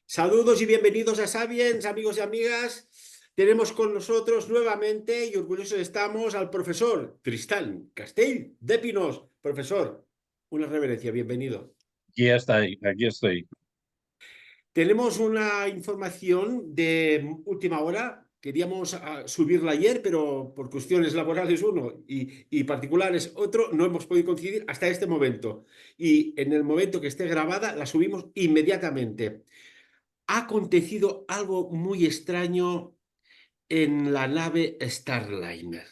Saludos y bienvenidos a Sapiens, amigos y amigas. Tenemos con nosotros nuevamente y orgullosos estamos al profesor Tristán Castell de Pinos. Profesor, una reverencia, bienvenido. Aquí está, aquí estoy. Tenemos una información de última hora. Queríamos subirla ayer, pero por cuestiones laborales uno y particulares otro, no hemos podido coincidir hasta este momento. Y en el momento que esté grabada, la subimos inmediatamente. Ha acontecido algo muy extraño en la nave Starliner.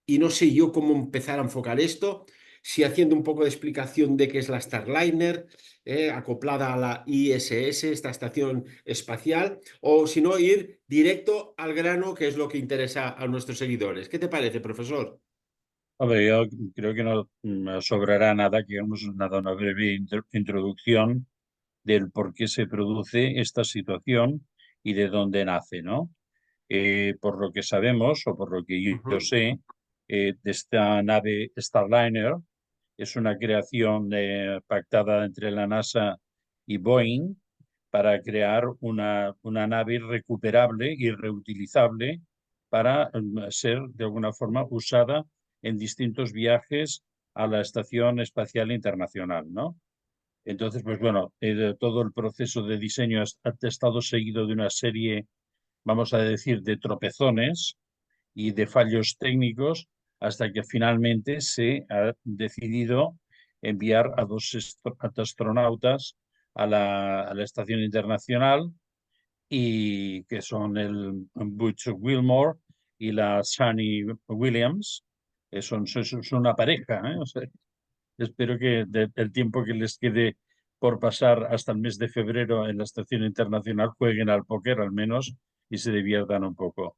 Y no sé yo cómo empezar a enfocar esto, si haciendo un poco de explicación de qué es la Starliner, acoplada a la ISS, esta estación espacial, o si no, ir directo al grano, que es lo que interesa a nuestros seguidores. ¿Qué te parece, profesor? Hombre, yo creo que no sobrará nada, que hagamos una breve introducción del por qué se produce esta situación y de dónde nace, ¿no? Por lo que sabemos, o por lo que yo Ujú. sé, de esta nave Starliner, es una creación pactada entre la NASA y Boeing para crear una nave recuperable y reutilizable para ser de alguna forma usada en distintos viajes a la Estación Espacial Internacional, ¿no? Entonces, pues bueno, todo el proceso de diseño ha estado seguido de una serie, vamos a decir, de tropezones y de fallos técnicos hasta que finalmente se ha decidido enviar a dos astronautas a la Estación Internacional y que son el Butch Wilmore y la Sunny Williams. Son una pareja, ¿eh? O sea, espero que el tiempo que les quede por pasar hasta el mes de febrero en la Estación Internacional jueguen al póker al menos y se diviertan un poco.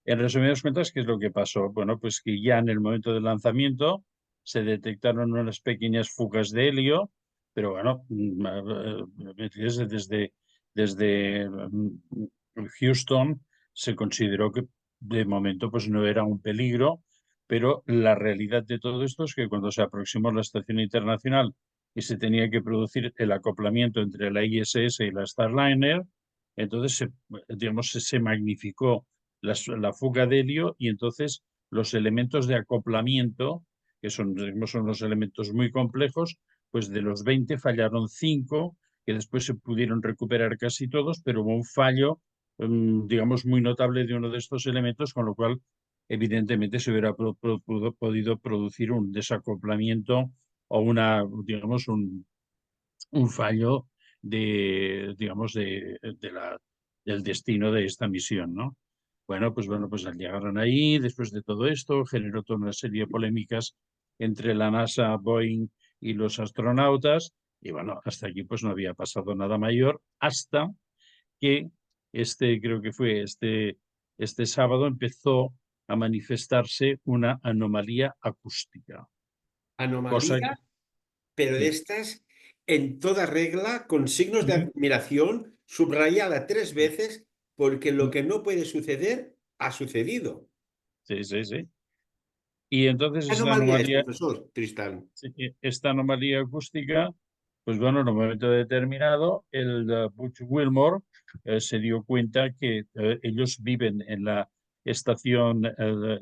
En resumidas cuentas, ¿qué es lo que pasó? Bueno, pues que ya en el momento del lanzamiento se detectaron unas pequeñas fugas de helio, pero bueno, desde Houston se consideró que de momento pues no era un peligro, pero la realidad de todo esto es que cuando se aproximó la estación internacional y se tenía que producir el acoplamiento entre la ISS y la Starliner, entonces digamos, se magnificó la fuga de helio y entonces los elementos de acoplamiento, que son los elementos muy complejos, pues de los 20 fallaron 5, que después se pudieron recuperar casi todos, pero hubo un fallo, digamos, muy notable de uno de estos elementos, con lo cual evidentemente se hubiera podido producir un desacoplamiento o digamos, un fallo digamos, del destino de esta misión, ¿no? Bueno, pues llegaron ahí, después de todo esto, generó toda una serie de polémicas entre la NASA, Boeing y los astronautas, y bueno, hasta aquí pues no había pasado nada mayor, hasta que creo que fue este sábado empezó a manifestarse una anomalía acústica, cosa Anomalía, que, pero de sí, estas en toda regla, con signos de ujú, admiración, subrayada 3 veces, porque lo que no puede suceder ha sucedido. sí, sí, sí. Y entonces ¿Qué anomalía es, profesor Tristán? esta anomalía acústica, pues bueno, en un momento determinado, el Butch Wilmore se dio cuenta que ellos viven en la Estación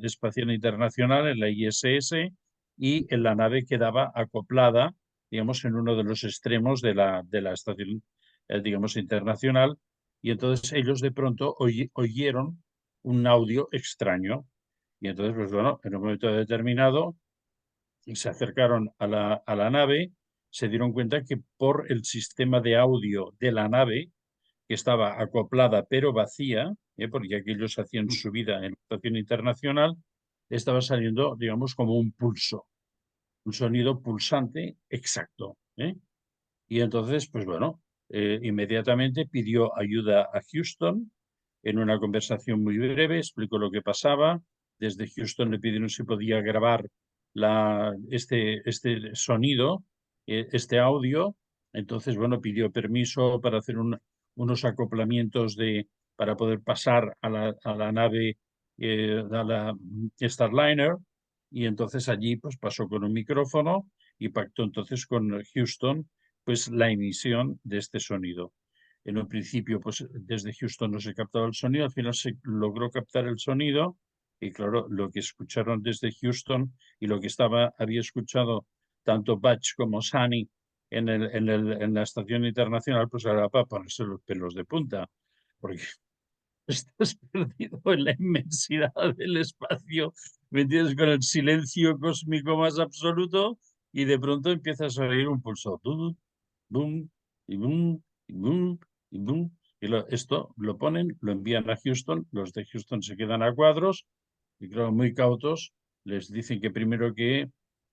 Espacial Internacional, en la ISS, y en la nave quedaba acoplada, digamos, en uno de los extremos de la estación, digamos, internacional, y entonces ellos de pronto oyeron un audio extraño. Y entonces, pues bueno, en un momento determinado se acercaron a la nave, se dieron cuenta que por el sistema de audio de la nave, que estaba acoplada pero vacía, porque aquellos hacían su vida en la estación internacional, estaba saliendo, digamos, como un pulso, un sonido pulsante exacto. Y entonces, pues bueno, inmediatamente pidió ayuda a Houston. En una conversación muy breve explicó lo que pasaba. Desde Houston le pidieron si podía grabar este sonido, este audio. Entonces, bueno, pidió permiso para hacer unos acoplamientos para poder pasar a la nave, a la Starliner. Y entonces allí pues pasó con un micrófono y pactó entonces con Houston pues la emisión de este sonido. En un principio, pues desde Houston no se captaba el sonido, al final se logró captar el sonido y claro, lo que escucharon desde Houston y lo que había escuchado tanto Batch como Sunny en la estación internacional, pues era para ponerse los pelos de punta, porque estás perdido en la inmensidad del espacio, ¿me entiendes? Con el silencio cósmico más absoluto y de pronto empiezas a oír un pulso. Boom, boom, y boom, y boom, y boom. Y esto lo ponen, lo envían a Houston, los de Houston se quedan a cuadros y claro, muy cautos, les dicen que primero que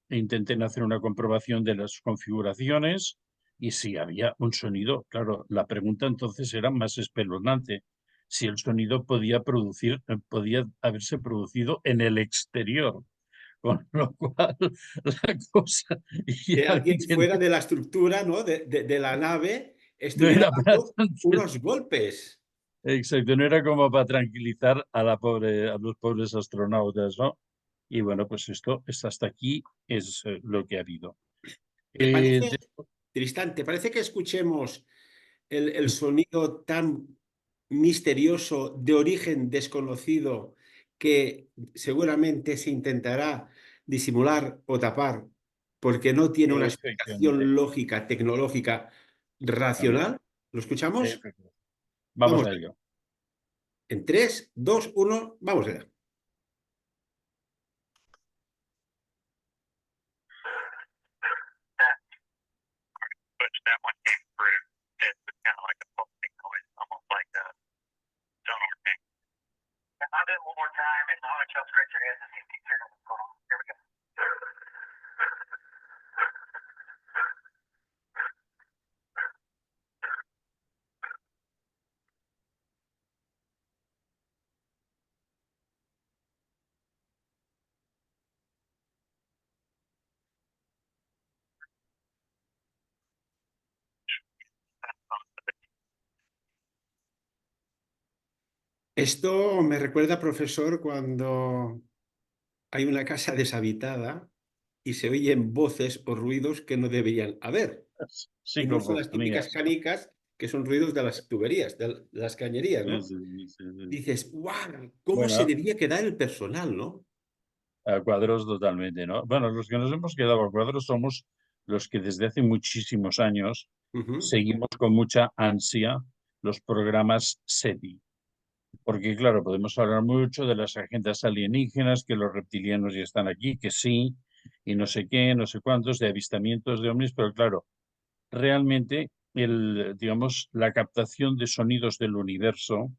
intenten hacer una comprobación de las configuraciones y si había un sonido, claro, la pregunta entonces era más espeluznante, si el sonido podía haberse producido en el exterior, con lo cual la cosa Que ya alguien fuera tiene, de la estructura, ¿no? de la nave no estuviera era para dando unos golpes. exacto, no era como para tranquilizar a los pobres astronautas, ¿no? Y bueno, pues esto es hasta aquí es lo que ha habido. ¿Te Eh, parece, Tristán, te parece que escuchemos el sonido tan misterioso de origen desconocido que seguramente se intentará disimular o tapar porque no tiene una efectivamente, explicación lógica, tecnológica, racional? ¿Lo escuchamos? efectivamente. Vamos Vamos, a ello. en 3, 2, 1, vamos allá. But that one came through. It was kind of like a pulsing noise, almost like a sonar thing. I'll do it one more time, and I'll let y'all scratch your heads and see if you can hear what's going on. Here we go. Esto me recuerda, profesor, cuando hay una casa deshabitada y se oyen voces o ruidos que no deberían haber. Y no son las típicas Psicofonías. canicas, que son ruidos de las tuberías, de las cañerías, Sí, ¿no? sí, sí, sí. Dices, ¡guau! ¿Cómo se Bueno, debía quedar el personal, ¿no? a cuadros totalmente, ¿no? Bueno, los que nos hemos quedado a cuadros somos los que desde hace muchísimos años Ujú. seguimos con mucha ansia los programas SETI. Porque, claro, podemos hablar mucho de las agendas alienígenas, que los reptilianos ya están aquí, que sí, y no sé qué, no sé cuántos, de avistamientos de ovnis, pero claro, realmente digamos, la captación de sonidos del universo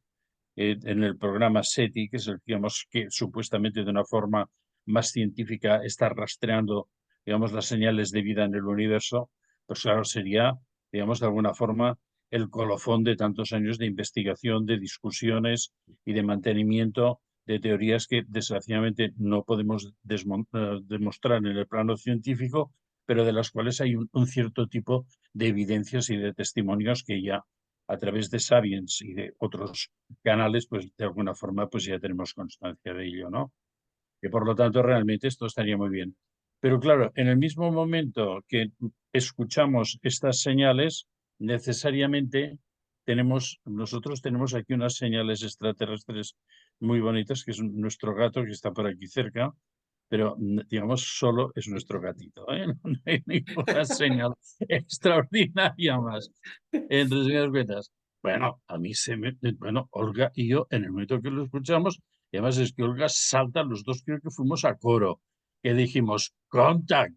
en el programa SETI, que es el, digamos, que supuestamente de una forma más científica está rastreando, digamos, las señales de vida en el universo, pues claro, sería, digamos, de alguna forma el colofón de tantos años de investigación, de discusiones y de mantenimiento de teorías que desgraciadamente no podemos demostrar en el plano científico, pero de las cuales hay un cierto tipo de evidencias y de testimonios que ya a través de Sapiens y de otros canales, pues de alguna forma pues ya tenemos constancia de ello, ¿no? Que por lo tanto realmente esto estaría muy bien. Pero claro, en el mismo momento que escuchamos estas señales, necesariamente nosotros tenemos aquí unas señales extraterrestres muy bonitas, que es nuestro gato que está por aquí cerca, pero digamos solo es nuestro gatito, ¿eh? No hay ninguna señal extraordinaria más. En resumidas cuentas, bueno, a mí bueno, Olga y yo, en el momento que lo escuchamos, y además es que Olga salta, los dos creo que fuimos a coro, que dijimos, contact.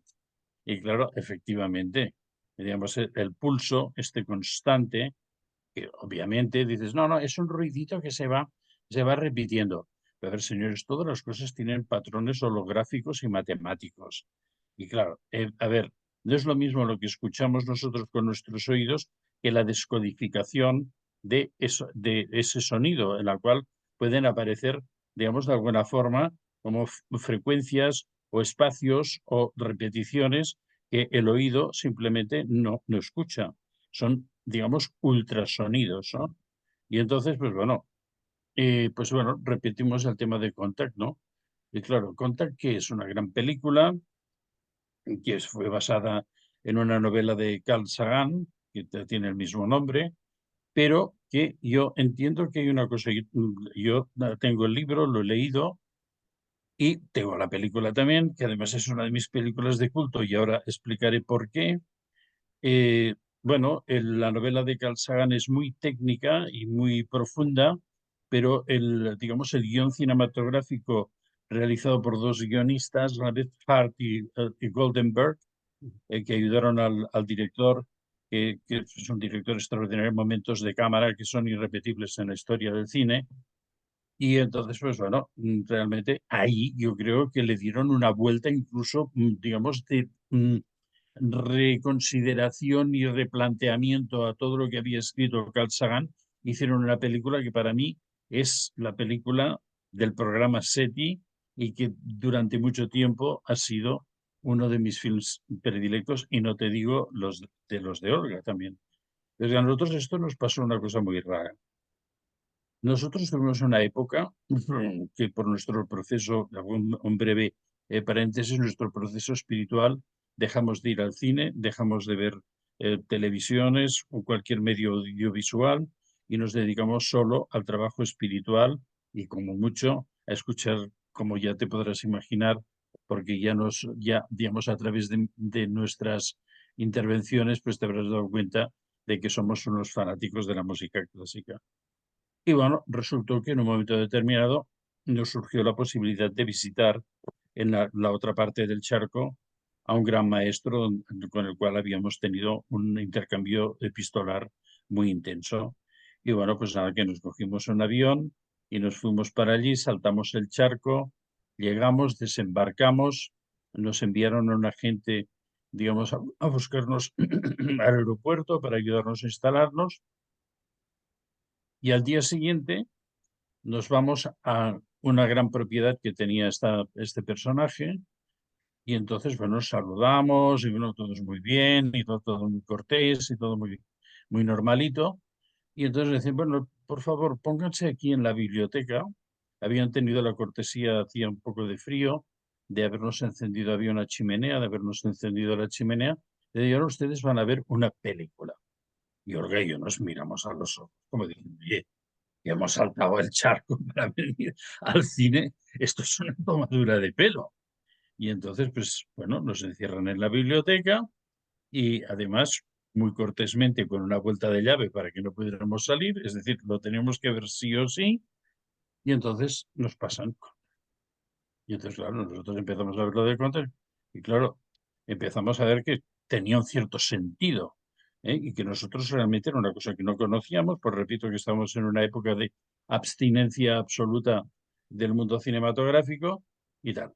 Y claro, efectivamente, digamos, el pulso, este constante, que obviamente dices, no, no, es un ruidito que se va repitiendo. Pero a ver, señores, todas las cosas tienen patrones holográficos y matemáticos. Y claro, a ver, no es lo mismo lo que escuchamos nosotros con nuestros oídos que la descodificación de ese sonido, en la cual pueden aparecer, digamos, de alguna forma, como frecuencias o espacios o repeticiones que el oído simplemente no escucha. Son, digamos, ultrasonidos, ¿no? Y entonces, pues bueno, repetimos el tema de Contact, ¿no? Y claro, Contact, que es una gran película, que fue basada en una novela de Carl Sagan, que tiene el mismo nombre, pero que yo entiendo que hay una cosa, yo tengo el libro, lo he leído y tengo la película también, que además es una de mis películas de culto y ahora explicaré por qué. Bueno, la novela de Carl Sagan es muy técnica y muy profunda, pero digamos, el guión cinematográfico realizado por dos guionistas, Rabbit Hart y Goldenberg, que ayudaron al director, que es un director extraordinario, momentos de cámara que son irrepetibles en la historia del cine. Y entonces, pues bueno, realmente ahí yo creo que le dieron una vuelta incluso, digamos, de reconsideración y replanteamiento a todo lo que había escrito Carl Sagan. Hicieron una película que para mí es la película del programa SETI y que durante mucho tiempo ha sido uno de mis films predilectos, y no te digo los de Olga también. Desde a nosotros esto nos pasó una cosa muy rara. Nosotros tuvimos una época que por nuestro proceso, un breve paréntesis, nuestro proceso espiritual, dejamos de ir al cine, dejamos de ver televisiones o cualquier medio audiovisual y nos dedicamos solo al trabajo espiritual y como mucho a escuchar, como ya te podrás imaginar, porque ya digamos, a través de nuestras intervenciones, pues te habrás dado cuenta de que somos unos fanáticos de la música clásica. Y bueno, resultó que en un momento determinado nos surgió la posibilidad de visitar en la otra parte del charco a un gran maestro con el cual habíamos tenido un intercambio epistolar muy intenso. Y bueno, pues nada, que nos cogimos un avión y nos fuimos para allí, saltamos el charco, llegamos, desembarcamos, nos enviaron a un agente, digamos, a buscarnos al aeropuerto para ayudarnos a instalarnos. Y al día siguiente nos vamos a una gran propiedad que tenía este personaje y entonces, bueno, nos saludamos y bueno, todos muy bien y todo muy cortés y todo muy normalito. Y entonces decían, bueno, por favor, pónganse aquí en la biblioteca. Habían tenido la cortesía, hacía un poco de frío, de habernos encendido, había una chimenea, de habernos encendido la chimenea. Y ahora ustedes van a ver una película. Y Olga y yo nos miramos a los ojos, como diciendo, oye, que hemos saltado el charco para venir al cine, esto es una tomadura de pelo. Y entonces, pues bueno, nos encierran en la biblioteca y además, muy cortésmente, con una vuelta de llave para que no pudiéramos salir, es decir, lo teníamos que ver sí o sí, y entonces nos pasan. Y entonces, claro, nosotros empezamos a verlo de contra y claro, empezamos a ver que tenía un cierto sentido, y que nosotros realmente era una cosa que no conocíamos, pues repito que estamos en una época de abstinencia absoluta del mundo cinematográfico y tal.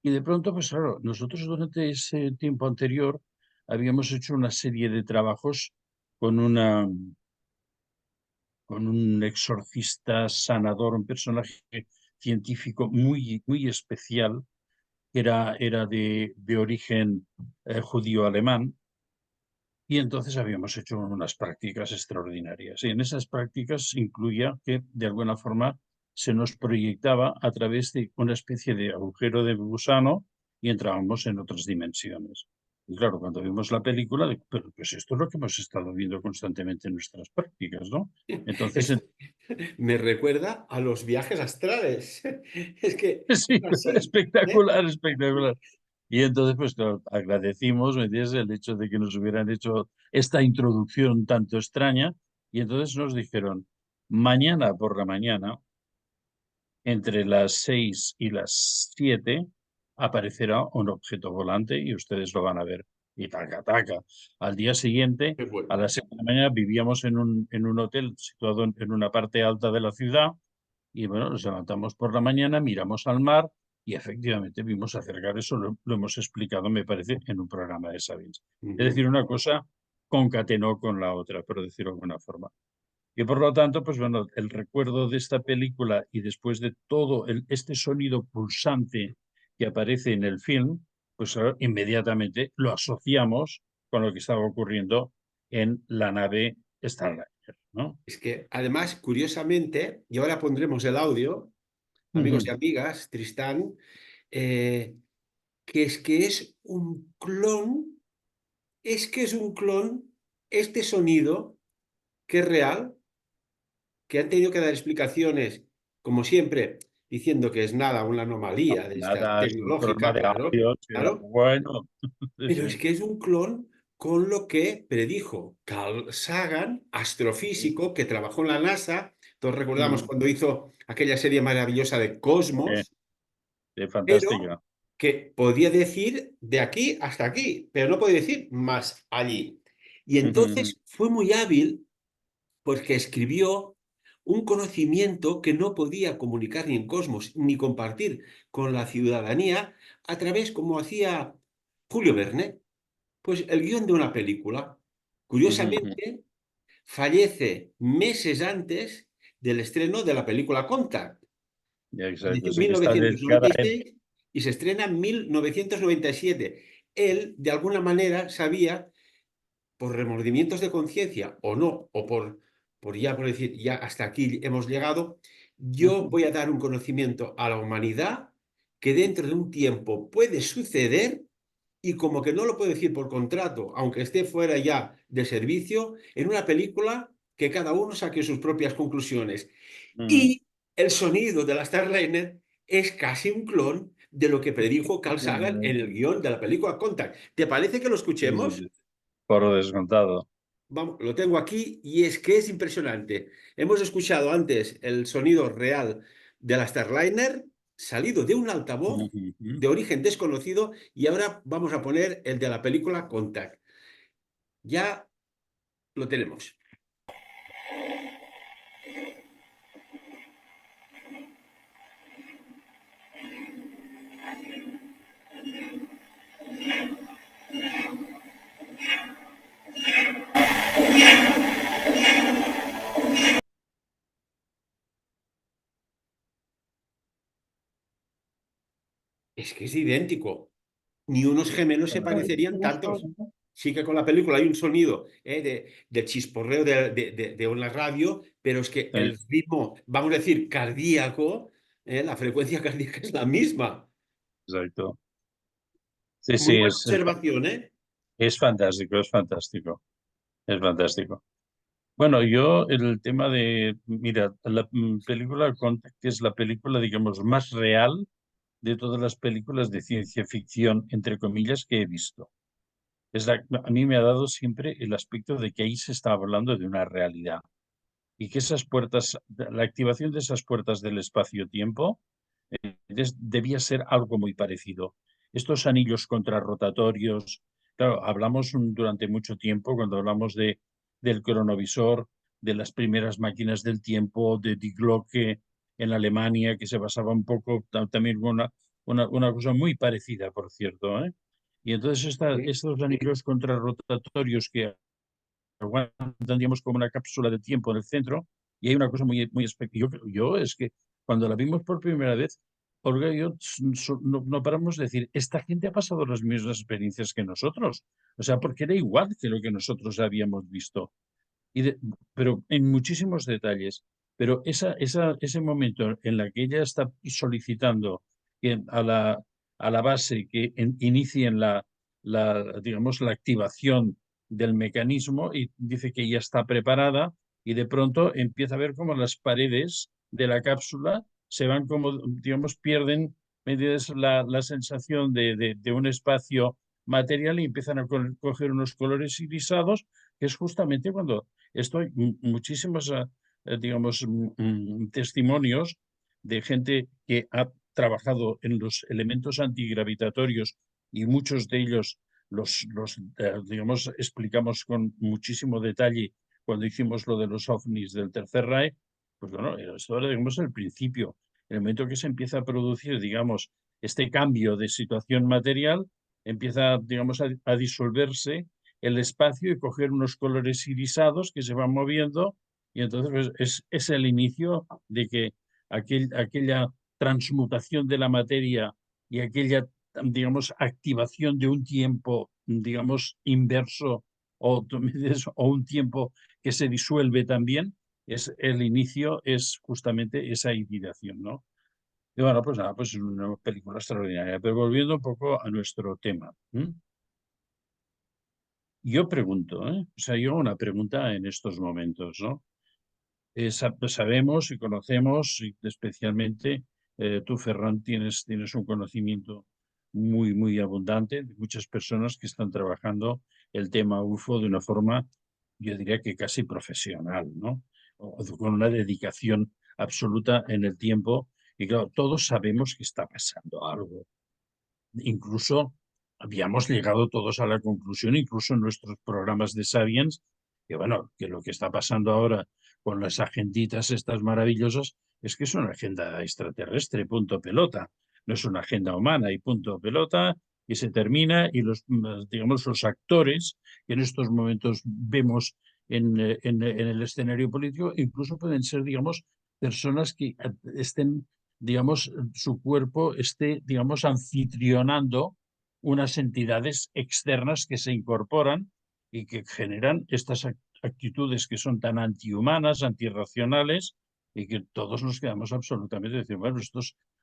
Y de pronto, pues claro, nosotros durante ese tiempo anterior habíamos hecho una serie de trabajos con con un exorcista sanador, un personaje científico muy especial, que era de origen judío-alemán, y entonces habíamos hecho unas prácticas extraordinarias. Y en esas prácticas incluía que, de alguna forma, se nos proyectaba a través de una especie de agujero de gusano y entrábamos en otras dimensiones. Y claro, cuando vimos la película, pero pues esto es lo que hemos estado viendo constantemente en nuestras prácticas, ¿no? Entonces, Esto me recuerda a los viajes astrales. Es que sí, es así, ¿eh? espectacular, espectacular. Y entonces, pues claro, agradecimos, ¿me entiendes?, el hecho de que nos hubieran hecho esta introducción tanto extraña. Y entonces nos dijeron, mañana por la mañana, entre las 6 y las 7, aparecerá un objeto volante y ustedes lo van a ver. Y taca, taca. Al día siguiente, Qué a bueno. las 6 de la mañana, vivíamos en un hotel situado en una parte alta de la ciudad. Y bueno, nos levantamos por la mañana, miramos al mar y efectivamente vimos acercar eso, lo hemos explicado, me parece, en un programa de Sabins. Es Ujú. decir, una cosa concatenó con la otra, por decirlo de alguna forma. Y por lo tanto, pues bueno, el recuerdo de esta película y después de todo este sonido pulsante que aparece en el film, pues inmediatamente lo asociamos con lo que estaba ocurriendo en la nave Starliner, ¿no? Es que además, curiosamente, y ahora pondremos el audio, amigos y Ujú. amigas, Tristán, eh, que es un clon, es que es un clon, este sonido que es real, que han tenido que dar explicaciones, como siempre, diciendo que es nada, una anomalía de esta Nada, es un problema tecnológica, de claro, audio, será claro, bueno. Sí, pero es sí. que es un clon con lo que predijo Carl Sagan, astrofísico que trabajó en la NASA. Todos recordamos Mm, cuando hizo aquella serie maravillosa de eh, Cosmos, pero fantástica. que podía decir de aquí hasta aquí, pero no podía decir más allí. Y entonces fue muy hábil porque escribió un conocimiento que no podía comunicar ni en Cosmos ni compartir con la ciudadanía a través, como hacía Julio Verne, pues el guión de una película. Curiosamente, fallece meses antes del estreno de la película Contact. Ya, Falleció exacto, en sí que está dedicada a él. 1996 y se estrena en 1997. Él, de alguna manera, sabía, por remordimientos de conciencia o no, o por decir, ya hasta aquí hemos llegado, yo voy a dar un conocimiento a la humanidad que dentro de un tiempo puede suceder y como que no lo puedo decir por contrato, aunque esté fuera ya de servicio, en una película que cada uno saque sus propias conclusiones. Mm, Y el sonido de la Starliner es casi un clon de lo que predijo Carl Sagan en el guión de la película Contact. ¿Te parece que lo escuchemos? por descontado. Vamos, lo tengo aquí y es que es impresionante. Hemos escuchado antes el sonido real de la Starliner salido de un altavoz de origen desconocido y ahora vamos a poner el de la película Contact. Ya lo tenemos. Es que es idéntico. Ni unos gemelos se parecerían tantos. Sí que con la película hay un sonido de chisporreo de una radio, pero es que Sí, el ritmo, vamos a decir, cardíaco, la frecuencia cardíaca es la misma. exacto. Sí, Muy sí, buena observación, ¿eh? es fantástico, es fantástico, es fantástico. Bueno, yo el tema de, mira, la película Contact es la película, digamos, más real de todas las películas de ciencia ficción, entre comillas, que he visto. A mí me ha dado siempre el aspecto de que ahí se está hablando de una realidad y que esas puertas, la activación de esas puertas del espacio-tiempo debía ser algo muy parecido. Estos anillos contrarrotatorios, claro, hablamos durante mucho tiempo, cuando hablamos del cronovisor, de las primeras máquinas del tiempo, de Die Glocke en Alemania, que se basaba un poco también en una cosa muy parecida, por cierto, ¿eh? Y entonces Sí. estos anillos contrarrotatorios que aguantan, digamos, como una cápsula de tiempo en el centro, y hay una cosa muy yo es que cuando la vimos por primera vez, Olga y yo no paramos de decir, esta gente ha pasado las mismas experiencias que nosotros, o sea, porque era igual que lo que nosotros habíamos visto, pero en muchísimos detalles. Pero ese momento en la que ella está solicitando que a la base que inicien digamos, la activación del mecanismo y dice que ya está preparada y de pronto empieza a ver cómo las paredes de la cápsula se van como, digamos, pierden, ¿me entiendes? La sensación de un espacio material y empiezan a coger unos colores irisados, que es justamente cuando estoy muchísimos, digamos, testimonios de gente que ha trabajado en los elementos antigravitatorios y muchos de ellos digamos, explicamos con muchísimo detalle cuando hicimos lo de los ovnis del Tercer Reich. Pues bueno, esto era, digamos, el principio. El momento que se empieza a producir, digamos, este cambio de situación material, empieza, digamos, a disolverse el espacio y coger unos colores irisados que se van moviendo y entonces pues, es el inicio de que aquella transmutación de la materia y aquella, digamos, activación de un tiempo, digamos, inverso o un tiempo que se disuelve también, es el inicio, es justamente esa hibridación, ¿no? Y bueno, pues nada, pues es una película extraordinaria. Pero volviendo un poco a nuestro tema. Yo pregunto, o sea, yo hago una pregunta en estos momentos, ¿no? Sabemos y conocemos, y especialmente tú, Ferran, tienes un conocimiento muy, muy abundante de muchas personas que están trabajando el tema UFO de una forma, yo diría que casi profesional, ¿no? Con una dedicación absoluta en el tiempo. Y claro, todos sabemos que está pasando algo. Incluso habíamos llegado todos a la conclusión, incluso en nuestros programas de Sapiens, que bueno, que lo que está pasando ahora con las agenditas estas maravillosas es que es una agenda extraterrestre, punto pelota. No es una agenda humana y punto pelota, y se termina, y digamos, los actores que en estos momentos vemos en el escenario político, incluso pueden ser, digamos, personas que estén, digamos, su cuerpo esté, digamos, anfitrionando unas entidades externas que se incorporan y que generan estas actitudes que son tan antihumanas, antirracionales, y que todos nos quedamos absolutamente diciendo, bueno,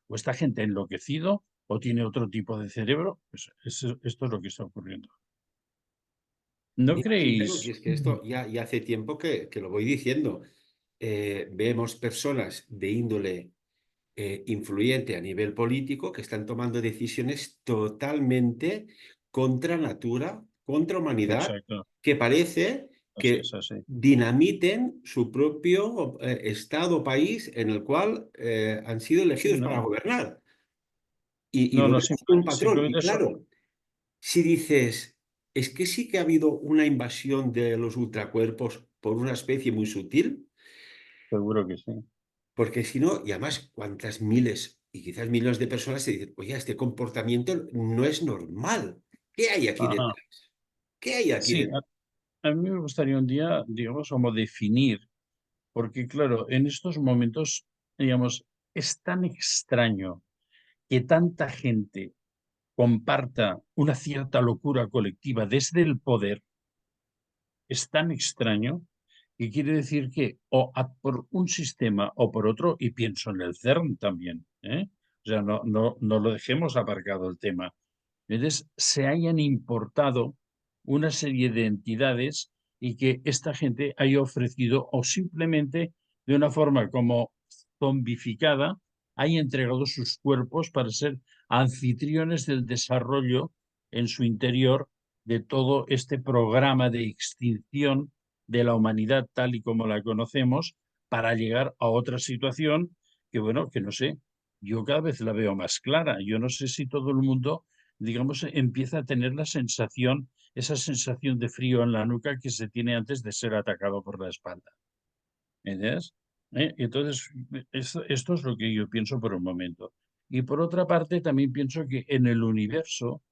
o esta gente ha enloquecido o tiene otro tipo de cerebro. Pues esto es lo que está ocurriendo. ¿No Mira, Guillermo, si creéis? es que esto ya hace tiempo que lo voy diciendo. Vemos personas de índole influyente a nivel político que están tomando decisiones totalmente contra natura, contra humanidad, Exacto, que parece así que es así. dinamiten su propio estado, país en el cual han sido Sí, elegidos para no, gobernar. Y no, lo no, ves como un patrón. Y simplemente eso, claro, si dices, es que sí que ha habido una invasión de los ultracuerpos por una especie muy sutil, seguro que sí. porque si no, y además, cuántas miles y quizás millones de personas se dicen, oye, este comportamiento no es normal. ¿Qué hay aquí Ajá. detrás? ¿Qué hay aquí Sí, detrás? a mí me gustaría un día, digamos, como definir, porque claro, en estos momentos, digamos, es tan extraño que tanta gente comparta una cierta locura colectiva desde el poder, es tan extraño que quiere decir que por un sistema o por otro, y pienso en el CERN también, ¿eh? O sea, no lo dejemos aparcado el tema. Entonces, se hayan importado una serie de entidades y que esta gente haya ofrecido o simplemente de una forma como zombificada, haya entregado sus cuerpos para ser anfitriones del desarrollo en su interior de todo este programa de extinción de la humanidad tal y como la conocemos para llegar a otra situación que, bueno, que no sé, yo cada vez la veo más clara. Yo no sé si todo el mundo, digamos, empieza a tener la sensación, esa sensación de frío en la nuca que se tiene antes de ser atacado por la espalda. ¿Entiendes? Entonces, esto es lo que yo pienso por un momento. Y por otra parte, también pienso que en el universo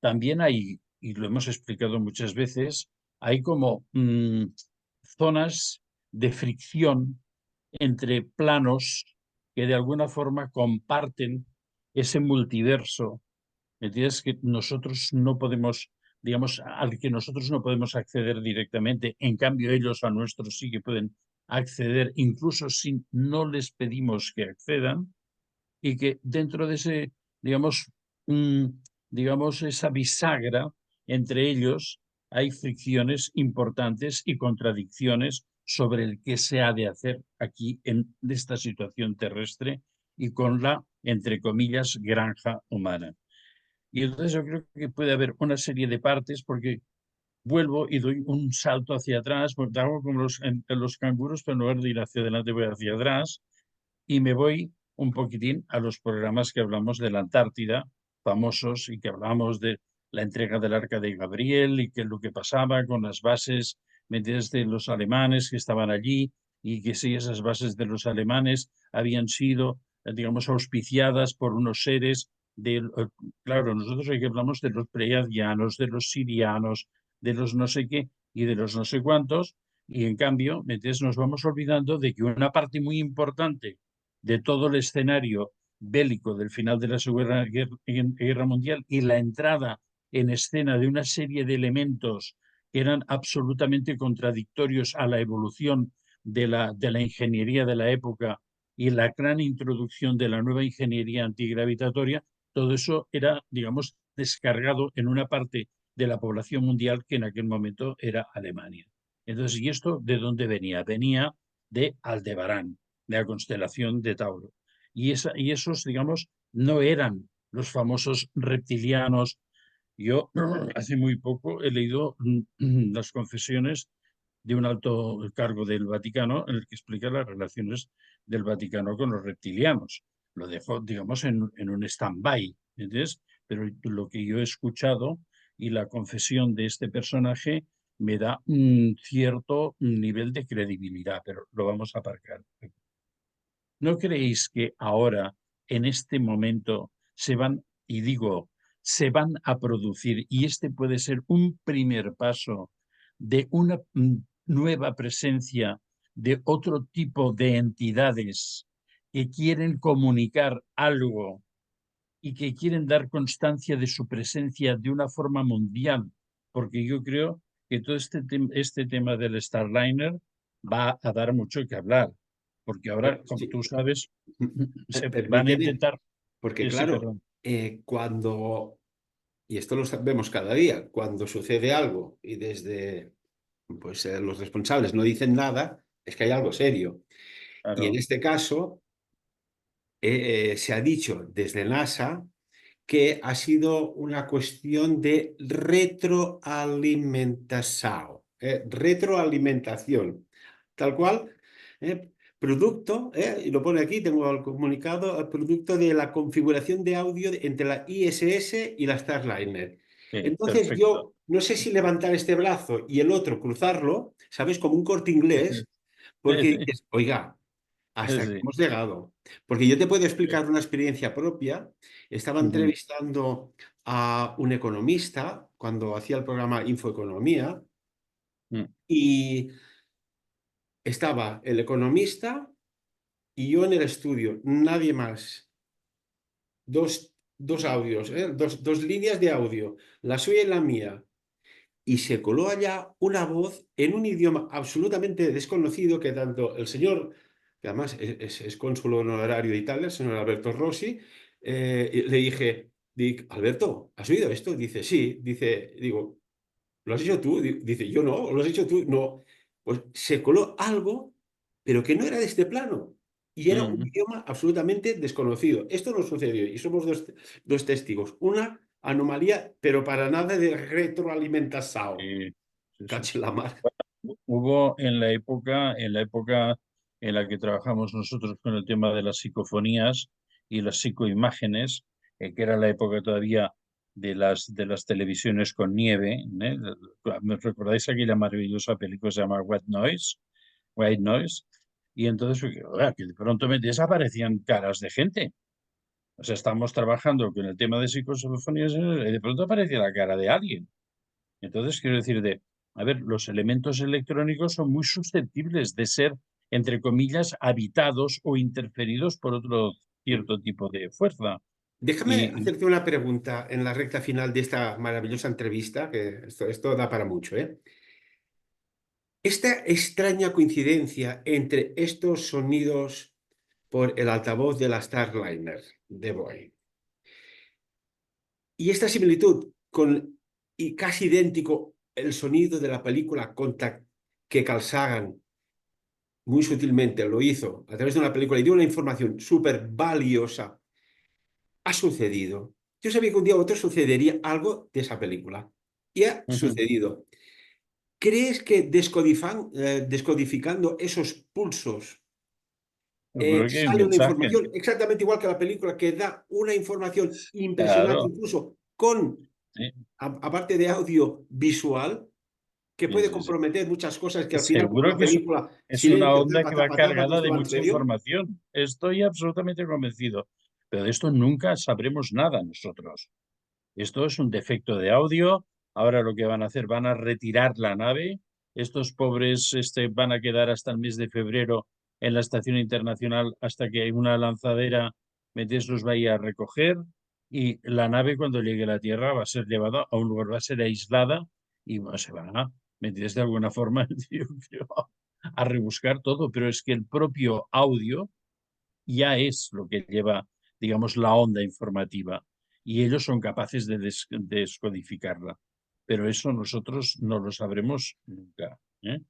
también hay, y lo hemos explicado muchas veces, hay como zonas de fricción entre planos que de alguna forma comparten ese multiverso. ¿Me entiendes? Que nosotros no podemos, digamos, al que nosotros no podemos acceder directamente, en cambio ellos a nuestros sí que pueden acceder, incluso si no les pedimos que accedan, y que dentro de ese, digamos, digamos, esa bisagra entre ellos hay fricciones importantes y contradicciones sobre el qué se ha de hacer aquí en esta situación terrestre y con la, entre comillas, granja humana. Y entonces yo creo que puede haber una serie de partes porque vuelvo y doy un salto hacia atrás, porque hago como en los canguros, pero en lugar de ir hacia adelante voy hacia atrás y me voy un poquitín a los programas que hablamos de la Antártida, famosos, y que hablamos de la entrega del Arca de Gabriel y que lo que pasaba con las bases, ¿me entiendes?, de los alemanes que estaban allí y que si esas bases de los alemanes habían sido, digamos, auspiciadas por unos seres claro, nosotros aquí hablamos de los pleiadianos, de los sirianos, de los no sé qué y de los no sé cuántos, y en cambio, ¿me entiendes?, nos vamos olvidando de que una parte muy importante de todo el escenario bélico del final de la Segunda Guerra Mundial y la entrada en escena de una serie de elementos que eran absolutamente contradictorios a la evolución de la ingeniería de la época y la gran introducción de la nueva ingeniería antigravitatoria, todo eso era, digamos, descargado en una parte de la población mundial, que en aquel momento era Alemania. Entonces, ¿y esto de dónde venía? Venía de Aldebarán, de la constelación de Tauro. Y esos, digamos, no eran los famosos reptilianos. Yo hace muy poco he leído las confesiones de un alto cargo del Vaticano en el que explica las relaciones del Vaticano con los reptilianos. Lo dejo, digamos, en un stand-by, ¿entiendes? Pero lo que yo he escuchado y la confesión de este personaje me da un cierto nivel de credibilidad, pero lo vamos a aparcar. ¿No creéis que ahora, en este momento, se van, y digo, se van a producir, y este puede ser un primer paso de una nueva presencia de otro tipo de entidades que quieren comunicar algo y que quieren dar constancia de su presencia de una forma mundial? Porque yo creo que todo este tema del Starliner va a dar mucho que hablar, porque ahora, como Sí, tú sabes, se van a permíteme, intentar... porque Sí, claro, perdón. cuando, y esto lo vemos cada día, cuando sucede algo y desde pues, los responsables no dicen nada, es que hay algo serio. Y en Claro. este caso, se ha dicho desde NASA que ha sido una cuestión de retroalimentación, tal cual, producto, y lo pone aquí, tengo el comunicado, el producto de la configuración de audio entre la ISS y la Starliner. Sí, Entonces perfecto. yo no sé si levantar este brazo y el otro cruzarlo, ¿sabes? Como un Corte Inglés, porque dices, oiga, hasta que Sí. hemos llegado. Porque yo te puedo explicar una experiencia propia. Estaba Ujú. entrevistando a un economista cuando hacía el programa Infoeconomía Mm. y estaba el economista y yo en el estudio, nadie más. Dos audios, dos líneas de audio, la suya y la mía. Y se coló allá una voz en un idioma absolutamente desconocido que tanto el señor, que además es cónsul honorario de Italia, el señor Alberto Rossi, le dije, Alberto, ¿has oído esto? Dice, sí, dice, digo, ¿lo has hecho tú? Dice, yo no, ¿lo has hecho tú? No. Pues se coló algo, pero que no era de este plano. Y era un Ujú. idioma absolutamente desconocido. Esto no sucedió y somos dos testigos. Una anomalía, pero para nada de retroalimentación. Sí, sí, sí. Cache la mar. Hubo en la época en la que trabajamos nosotros con el tema de las psicofonías y las psicoimágenes, que era la época todavía de las televisiones con nieve, ¿eh? ¿Me recordáis aquella maravillosa película que se llama White Noise? White Noise. Y entonces, oiga, que de pronto me desaparecían caras de gente. O sea, estamos trabajando con el tema de psicofonías y de pronto aparecía la cara de alguien. Entonces, quiero decir, a ver, los elementos electrónicos son muy susceptibles de ser, entre comillas, habitados o interferidos por otro cierto tipo de fuerza. Déjame Y hacerte una pregunta en la recta final de esta maravillosa entrevista, que esto da para mucho, ¿eh? Esta extraña coincidencia entre estos sonidos por el altavoz de la Starliner de Boeing y esta similitud con y casi idéntico el sonido de la película Contact que Carl Sagan muy sutilmente lo hizo a través de una película y dio una información súper valiosa, ha sucedido. Yo sabía que un día u otro sucedería algo de esa película y ha ujú, sucedido. ¿Crees que descodificando esos pulsos seguro que hay un sale una mensaje. información exactamente igual que la película que da una información impresionante, Claro, incluso con, sí, aparte de audio visual, que sí, puede sí, sí. comprometer muchas cosas que al final, como Seguro una que es, película, es una silencio, onda tapa, que va tapa, tapa, cargada esto de va en mucha serio. información. Estoy absolutamente convencido. Pero de esto nunca sabremos nada nosotros. Esto es un defecto de audio. Ahora lo que van a hacer, van a retirar la nave. Estos pobres van a quedar hasta el mes de febrero en la estación internacional hasta que una lanzadera metes los vaya a recoger. Y la nave cuando llegue a la Tierra va a ser llevada a un lugar, va a ser aislada y bueno, se van a meter de alguna forma yo creo, a rebuscar todo. Pero es que el propio audio ya es lo que lleva, digamos, la onda informativa y ellos son capaces de descodificarla. pero eso nosotros no lo sabremos nunca, ¿eh?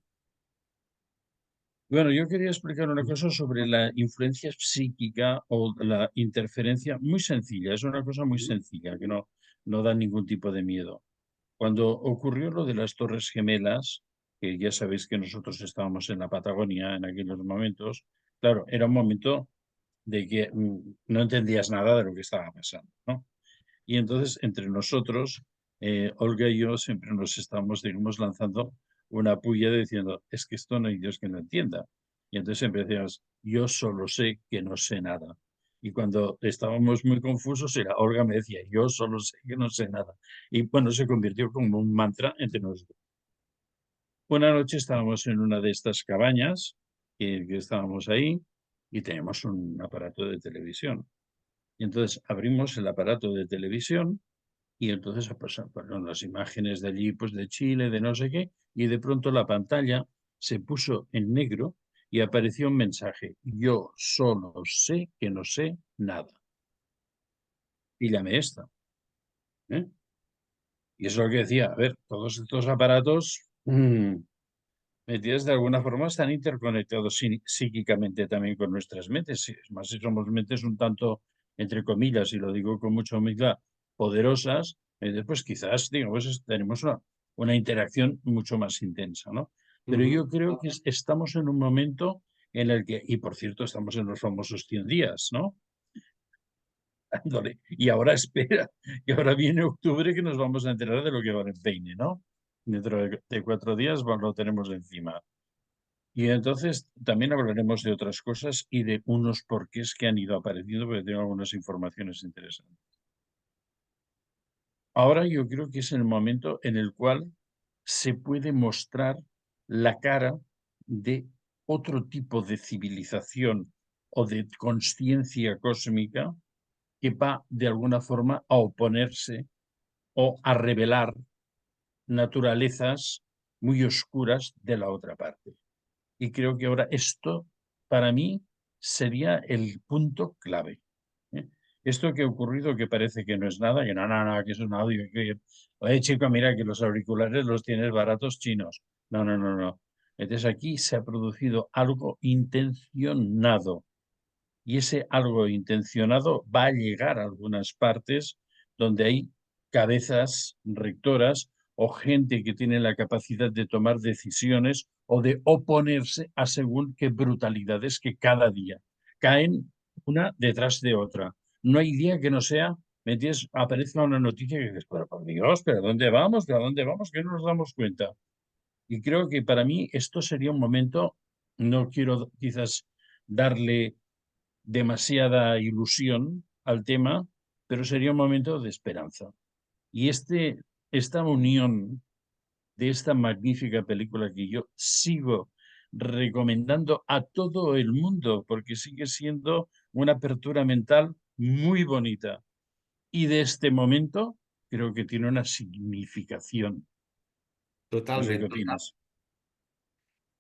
Bueno, yo quería explicar una cosa sobre la influencia psíquica o la interferencia muy sencilla. Es una cosa muy sencilla que no da ningún tipo de miedo. Cuando ocurrió lo de las Torres Gemelas, que ya sabéis que nosotros estábamos en la Patagonia en aquellos momentos, claro, era un momento de que no entendías nada de lo que estaba pasando, ¿no? Y entonces, entre nosotros, Olga y yo siempre nos estábamos, digamos, lanzando una puya diciendo, es que esto no hay Dios que lo entienda. Y entonces siempre decíamos, yo solo sé que no sé nada. Y cuando estábamos muy confusos, era Olga me decía, yo solo sé que no sé nada. Y bueno, se convirtió como un mantra entre nosotros. Una noche estábamos en una de estas cabañas, que estábamos ahí, y teníamos un aparato de televisión. Y entonces abrimos el aparato de televisión y entonces fueron las imágenes de allí, pues de Chile, de no sé qué, y de pronto la pantalla se puso en negro y apareció un mensaje: yo solo sé que no sé nada. Píllame esta, ¿eh? Y eso es lo que decía, a ver, todos estos aparatos, metidos de alguna forma, están interconectados psíquicamente también con nuestras mentes. Es más, si somos mentes un tanto, entre comillas, y lo digo con mucha humildad, poderosas, pues quizás, digamos, tenemos una interacción mucho más intensa, ¿no? Pero yo creo que estamos en un momento en el que, y por cierto, estamos en los famosos 100 días, ¿no? Dándole. Y ahora espera, que ahora viene octubre que nos vamos a enterar de lo que va en Peine, ¿no? Dentro de 4 días lo tenemos encima. Y entonces también hablaremos de otras cosas y de unos porqués que han ido apareciendo, porque tengo algunas informaciones interesantes. Ahora yo creo que es el momento en el cual se puede mostrar la cara de otro tipo de civilización o de consciencia cósmica que va de alguna forma a oponerse o a revelar naturalezas muy oscuras de la otra parte. Y creo que ahora esto, para mí, sería el punto clave, ¿eh? Esto que ha ocurrido, que parece que no es nada, que es un audio, oye, chico, mira que los auriculares los tienes baratos chinos. No. Entonces aquí se ha producido algo intencionado y ese algo intencionado va a llegar a algunas partes donde hay cabezas rectoras o gente que tiene la capacidad de tomar decisiones o de oponerse a según qué brutalidades que cada día caen una detrás de otra. No hay día que no sea, ¿me entiendes? Aparezca una noticia que dices, pero por Dios, ¿pero dónde vamos? ¿De dónde vamos? Que no nos damos cuenta. Y creo que para mí esto sería un momento, no quiero quizás darle demasiada ilusión al tema, pero sería un momento de esperanza. Y esta unión de esta magnífica película que yo sigo recomendando a todo el mundo, porque sigue siendo una apertura mental muy bonita. Y de este momento creo que tiene una significación. No sé qué Totalmente. opinas.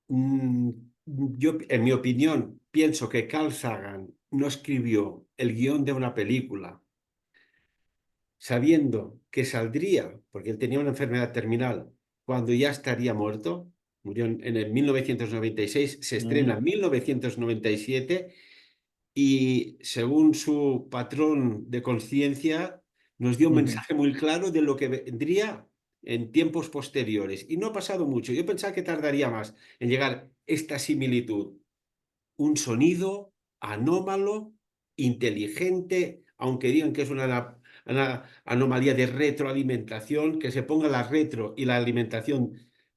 Mm, Yo, en mi opinión, pienso que Carl Sagan no escribió el guión de una película sabiendo que saldría, porque él tenía una enfermedad terminal, cuando ya estaría muerto. Murió en el 1996, se estrena Mm, en 1997 y según su patrón de conciencia nos dio un ujú. mensaje muy claro de lo que vendría en tiempos posteriores. Y no ha pasado mucho. Yo pensaba que tardaría más en llegar esta similitud. Un sonido anómalo, inteligente, aunque digan que es una anomalía de retroalimentación, que se ponga la retro y la alimentación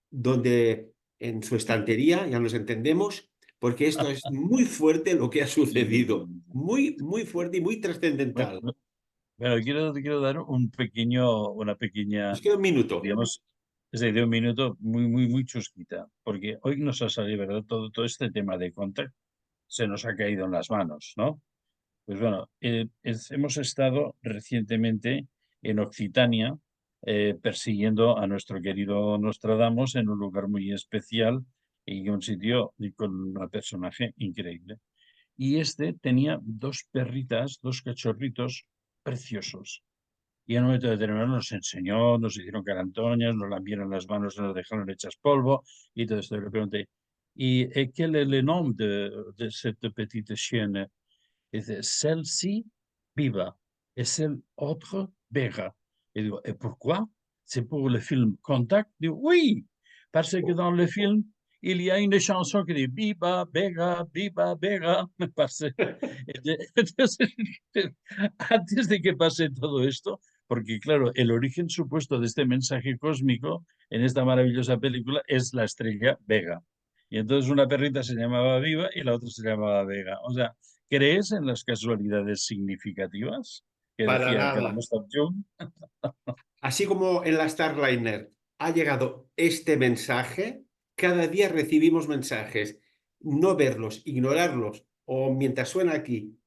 donde en su estantería, ya nos entendemos, porque esto es muy fuerte lo que ha sucedido, Mm. muy fuerte y muy Bueno, trascendental. bueno, quiero dar una Nos pequeña, queda un minuto. digamos, es decir, de un minuto muy chusquita, porque hoy nos ha salido, ¿verdad? Todo este tema de Contact se nos ha caído en las manos, ¿no? Pues bueno, hemos estado recientemente en Occitania persiguiendo a nuestro querido Nostradamus en un lugar muy especial y un sitio y con un personaje increíble. Y este tenía dos perritas, dos cachorritos preciosos. y en un momento determinado nos enseñó, nos hicieron carantoñas, nos lambieron las manos, nos dejaron hechas polvo y todo esto. Le pregunté, ¿y quel est le nom de cette petite chienne? Et celle-ci, Biba, et celle autre, Bera. Et digo, et pourquoi? C'est pour le film Contact? Digo, oui, parce que dans le film, il y a une chanson qui dit Biba, Bera, me parece. Entonces, antes de que pase todo esto, porque claro, el origen supuesto de este mensaje cósmico en esta maravillosa película es la estrella Vega. Y entonces una perrita se llamaba Viva y la otra se llamaba Vega. O sea, ¿crees en las casualidades significativas que Para decía nada. Carlos Jung? Así como en la Starliner ha llegado este mensaje, cada día recibimos mensajes. No verlos, ignorarlos, o mientras suena aquí,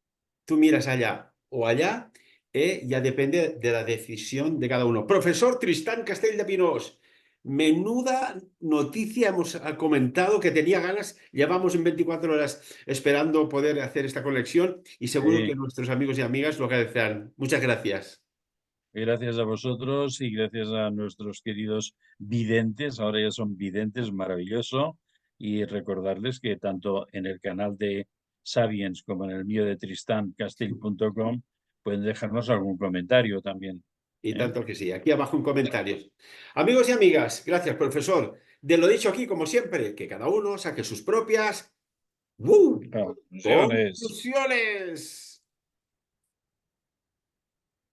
tú miras allá o allá, ya depende de la decisión de cada uno. Profesor Tristán Castell de Pinós, menuda noticia hemos comentado que tenía ganas. Llevamos en 24 horas esperando poder hacer esta conexión y seguro que Sí, nuestros amigos y amigas lo agradecerán. Muchas gracias. gracias a vosotros y gracias a nuestros queridos videntes. Ahora ya son videntes, maravilloso. Y recordarles que tanto en el canal de Sapiens como en el mío de tristancastell.com pueden dejarnos algún comentario también. Y ¿Eh? tanto que sí. Aquí abajo en comentarios. Amigos y amigas, gracias, profesor. De lo dicho aquí, como siempre, que cada uno saque sus propias Conclusiones. conclusiones.